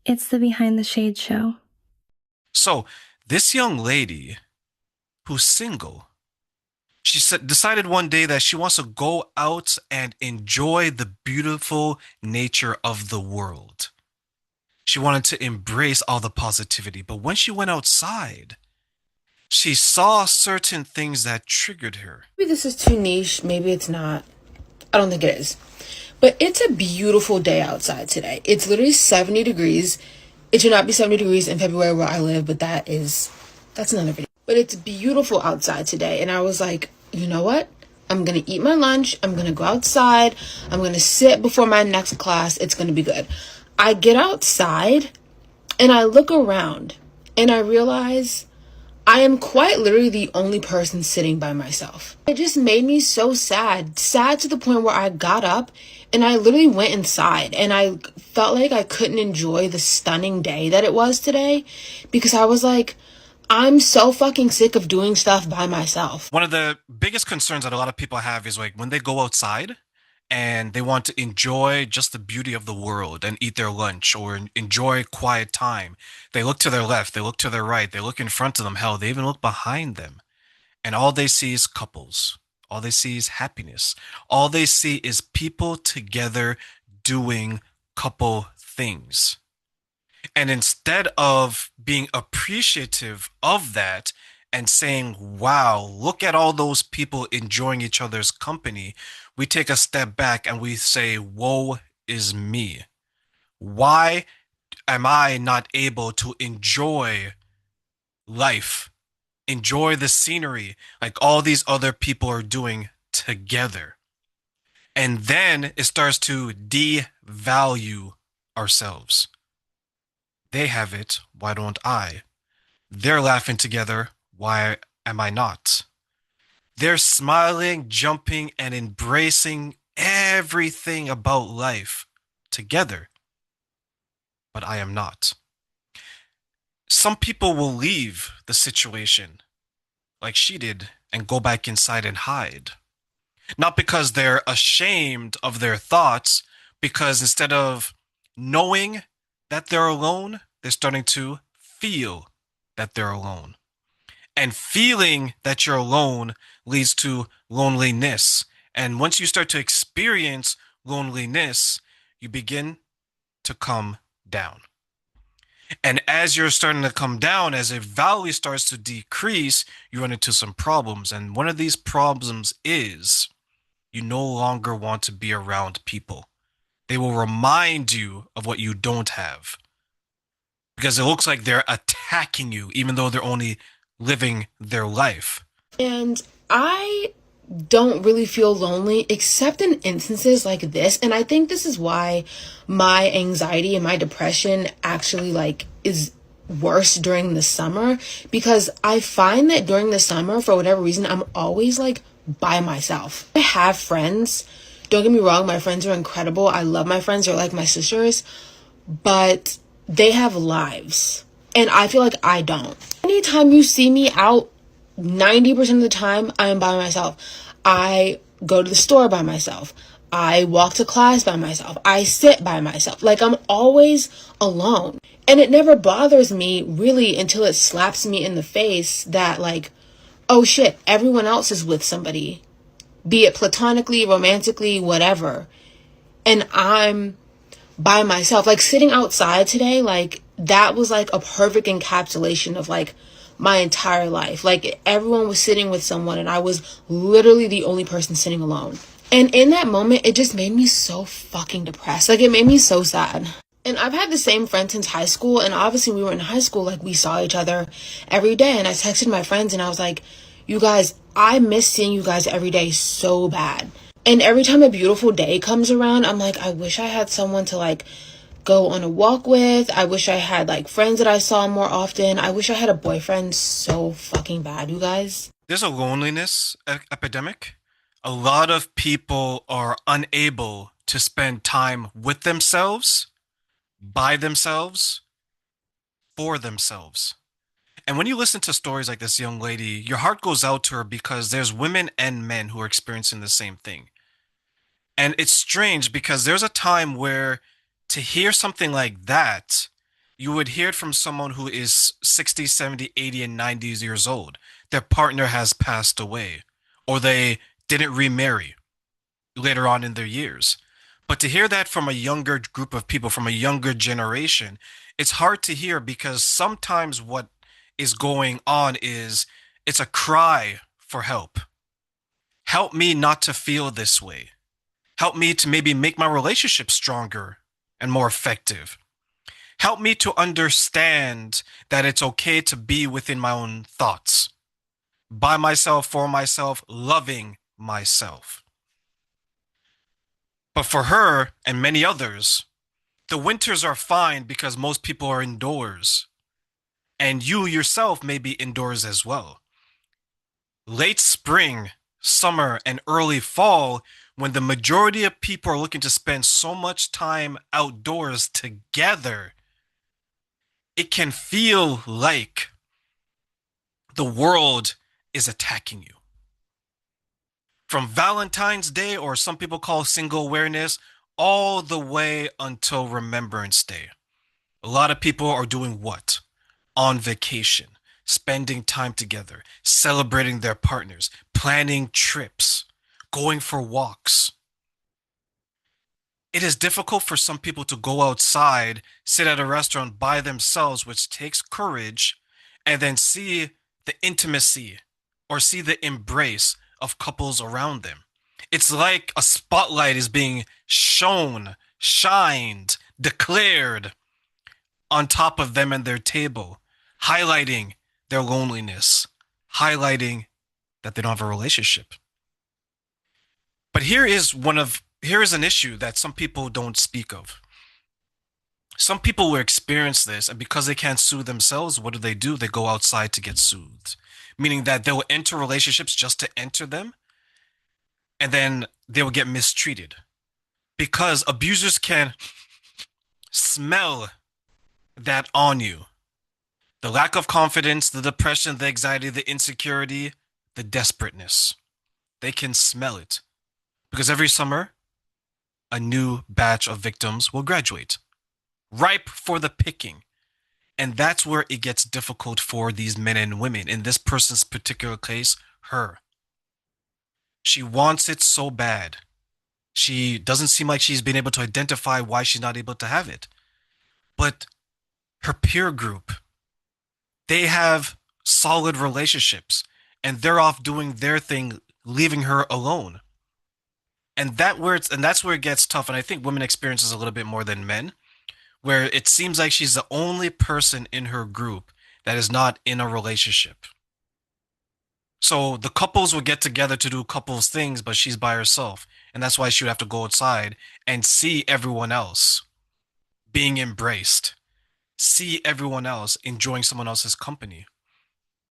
It's the Behind the Shade show. So, this young lady who's single, decided one day that she wants to go out and enjoy the beautiful nature of the world. She wanted to embrace all the positivity, but when she went outside, she saw certain things that triggered her. Maybe this is too niche. Maybe it's not. I don't think it is. But it's a beautiful day outside today. It's literally 70 degrees. It should not be 70 degrees in February where I live, but that's another video. But it's beautiful outside today. And I was like, you know what? I'm going to eat my lunch. I'm going to go outside. I'm going to sit before my next class. It's going to be good. I get outside and I look around and I realize I am quite literally the only person sitting by myself. It just made me so sad. Sad to the point where I got up and I literally went inside and I felt like I couldn't enjoy the stunning day that it was today because I was like, I'm so fucking sick of doing stuff by myself. One of the biggest concerns that a lot of people have is like when they go outside and they want to enjoy just the beauty of the world and eat their lunch or enjoy quiet time. They look to their left, they look to their right, they look in front of them, hell, they even look behind them. And all they see is couples. All they see is happiness. All they see is people together doing couple things. And instead of being appreciative of that and saying, wow, look at all those people enjoying each other's company, we take a step back and we say, woe is me. Why am I not able to enjoy life, enjoy the scenery like all these other people are doing together? And then it starts to devalue ourselves. They have it, why don't I? They're laughing together, why am I not? They're smiling, jumping, and embracing everything about life together, but I am not. Some people will leave the situation like she did and go back inside and hide. Not because they're ashamed of their thoughts, because instead of knowing that they're alone, they're starting to feel that they're alone. And feeling that you're alone leads to loneliness. And once you start to experience loneliness, you begin to come down. And as you're starting to come down, as a value starts to decrease, you run into some problems. And one of these problems is you no longer want to be around people. They will remind you of what you don't have because it looks like they're attacking you, even though they're only living their life. And I don't really feel lonely except in instances like this. And I think this is why my anxiety and my depression actually like is worse during the summer, because I find that during the summer, for whatever reason, I'm always like by myself. I have friends. Don't get me wrong, my friends are incredible. I love my friends, they're like my sisters, but they have lives. And I feel like I don't. Anytime you see me out, 90% of the time, I am by myself. I go to the store by myself. I walk to class by myself. I sit by myself. Like, I'm always alone. And it never bothers me really until it slaps me in the face that, like, oh shit, everyone else is with somebody, be it platonically, romantically, whatever. And I'm by myself. Like sitting outside today, like that was like a perfect encapsulation of like my entire life. Like everyone was sitting with someone and I was literally the only person sitting alone. And in that moment, it just made me so fucking depressed. Like it made me so sad. And I've had the same friend since high school. And obviously we were in high school, like we saw each other every day. And I texted my friends and I was like, you guys, I miss seeing you guys every day so bad. And every time a beautiful day comes around, I'm like, I wish I had someone to like go on a walk with. I wish I had like friends that I saw more often. I wish I had a boyfriend so fucking bad, you guys. There's a loneliness epidemic. A lot of people are unable to spend time with themselves, by themselves, for themselves. And when you listen to stories like this young lady, your heart goes out to her because there's women and men who are experiencing the same thing. And it's strange because there's a time where to hear something like that You would hear it from someone who is 60, 70, 80, and 90 years old. Their partner has passed away, or they didn't remarry later on in their years. But to hear that from a younger group of people, from a younger generation, it's hard to hear because sometimes what is going on is it's a cry for help. Help me not to feel this way. Help me to maybe make my relationship stronger and more effective. Help me to understand that it's okay to be within my own thoughts, by myself, for myself, loving myself. But for her and many others, the winters are fine because most people are indoors, and you yourself may be indoors as well. Late spring, summer, and early fall, when the majority of people are looking to spend so much time outdoors together, it can feel like the world is attacking you. From Valentine's Day, or some people call single awareness, all the way until Remembrance Day. A lot of people are doing what? On vacation, spending time together, celebrating their partners, planning trips, going for walks. It is difficult for some people to go outside, sit at a restaurant by themselves, which takes courage, and then see the intimacy or see the embrace of couples around them. It's like a spotlight is being shown, shined, declared on top of them and their table, highlighting their loneliness, highlighting that they don't have a relationship. But here is an issue that some people don't speak of. Some people will experience this, and because they can't soothe themselves, what do? They go outside to get soothed. Meaning that they will enter relationships just to enter them, and then they will get mistreated. Because abusers can smell that on you. The lack of confidence, the depression, the anxiety, the insecurity, the desperateness. They can smell it. Because every summer, a new batch of victims will graduate, ripe for the picking. And that's where it gets difficult for these men and women. In this person's particular case, her. She wants it so bad. She doesn't seem like she's been able to identify why she's not able to have it. But her peer group, they have solid relationships and they're off doing their thing, leaving her alone. And that's where it gets tough. And I think women experience this a little bit more than men, where it seems like she's the only person in her group that is not in a relationship. So the couples would get together to do couples things, but she's by herself. And that's why she would have to go outside and see everyone else being embraced, see everyone else enjoying someone else's company.